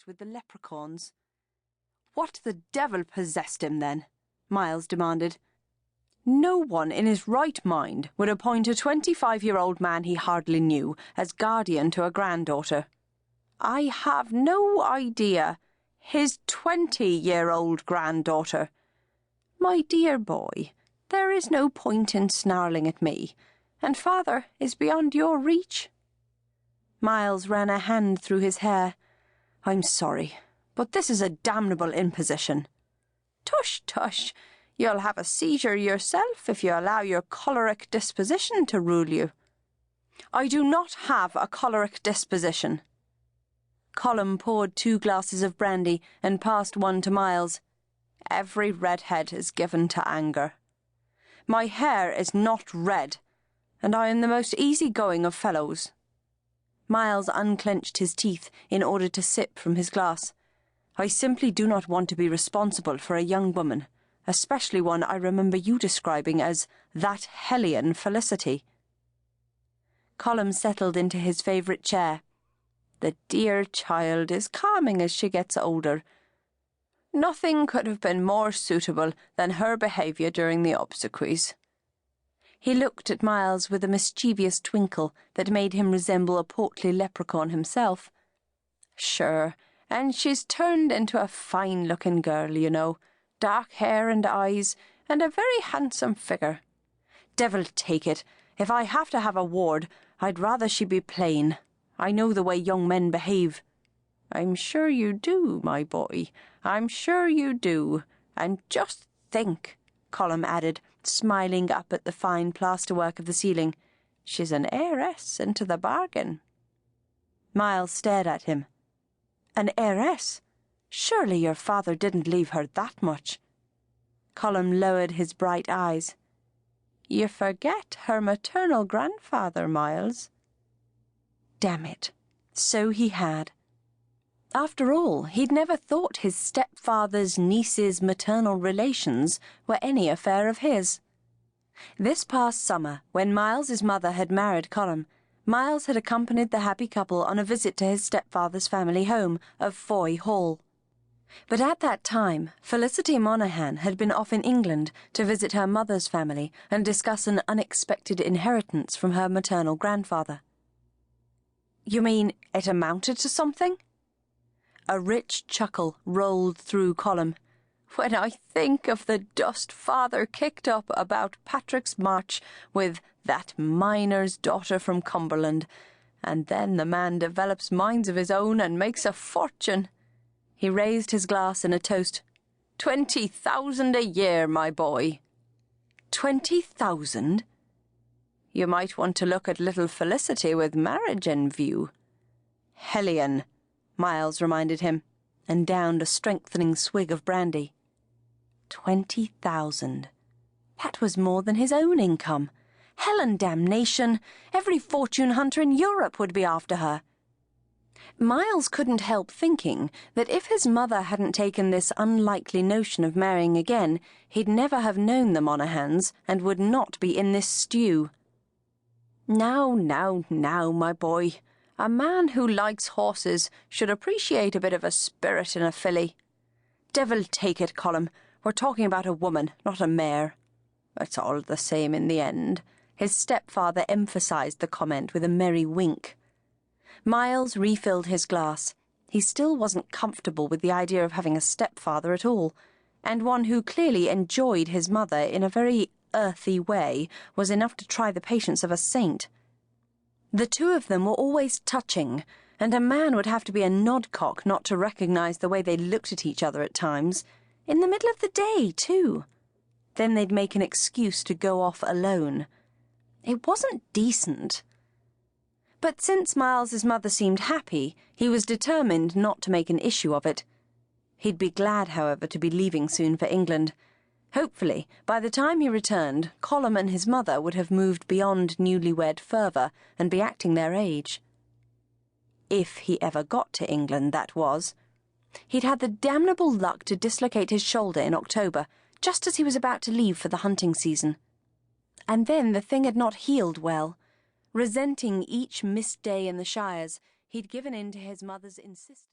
house with the leprechauns. "What the devil possessed him, then?" Miles demanded. No one in his right mind would appoint a 25-year-old man he hardly knew as guardian to a granddaughter. I have no idea. His 20-year-old granddaughter. My dear boy, there is no point in snarling at me, and father is beyond your reach. Miles ran a hand through his hair. "I'm sorry, but this is a damnable imposition." "Tush, tush! You'll have a seizure yourself if you allow your choleric disposition to rule you." "I do not have a choleric disposition." Colm poured 2 glasses of brandy and passed one to Miles. "Every redhead is given to anger. My hair is not red, and I am the most easy-going of fellows." Miles unclenched his teeth in order to sip from his glass. "I simply do not want to be responsible for a young woman, especially one I remember you describing as that hellion Felicity." Colm settled into his favourite chair. "The dear child is calming as she gets older. Nothing could have been more suitable than her behaviour during the obsequies." He looked at Miles with a mischievous twinkle that made him resemble a portly leprechaun himself. "Sure, and she's turned into a fine-looking girl, you know. Dark hair and eyes, and a very handsome figure. Devil take it, if I have to have a ward, I'd rather she be plain. I know the way young men behave." "I'm sure you do, my boy. I'm sure you do. And just think," Colm added, smiling up at the fine plasterwork of the ceiling, "she's an heiress into the bargain." Miles stared at him. "An heiress? Surely your father didn't leave her that much." Colm lowered his bright eyes. "You forget her maternal grandfather, Miles." Damn it, so he had. After all, he'd never thought his stepfather's niece's maternal relations were any affair of his. This past summer, when Miles's mother had married Colm, Miles had accompanied the happy couple on a visit to his stepfather's family home of Foy Hall. But at that time, Felicity Monahan had been off in England to visit her mother's family and discuss an unexpected inheritance from her maternal grandfather. "You mean it amounted to something?" A rich chuckle rolled through Colm. "When I think of the dust father kicked up about Patrick's March with that miner's daughter from Cumberland, and then the man develops minds of his own and makes a fortune." He raised his glass in a toast. 20,000 a year, my boy." 20,000? You might want to look at little Felicity with marriage in view. "Hellion," Miles reminded him, and downed a strengthening swig of brandy. 20,000. That was more than his own income. Hell and damnation! Every fortune hunter in Europe would be after her. Miles couldn't help thinking that if his mother hadn't taken this unlikely notion of marrying again, he'd never have known the Monahans and would not be in this stew. Now, my boy. A man who likes horses should appreciate a bit of a spirit in a filly. Devil take it, Colm. We're talking about a woman, not a mare. It's all the same in the end." His stepfather emphasized the comment with a merry wink. Miles refilled his glass. He still wasn't comfortable with the idea of having a stepfather at all, and one who clearly enjoyed his mother in a very earthy way was enough to try the patience of a saint. The two of them were always touching, and a man would have to be a nodcock not to recognize the way they looked at each other at times, in the middle of the day, too. Then they'd make an excuse to go off alone. It wasn't decent. But since Miles's mother seemed happy, he was determined not to make an issue of it. He'd be glad, however, to be leaving soon for England. Hopefully, by the time he returned, Colm and his mother would have moved beyond newlywed fervour and be acting their age. If he ever got to England, that was. He'd had the damnable luck to dislocate his shoulder in October, just as he was about to leave for the hunting season. And then the thing had not healed well. Resenting each missed day in the shires, he'd given in to his mother's insistence.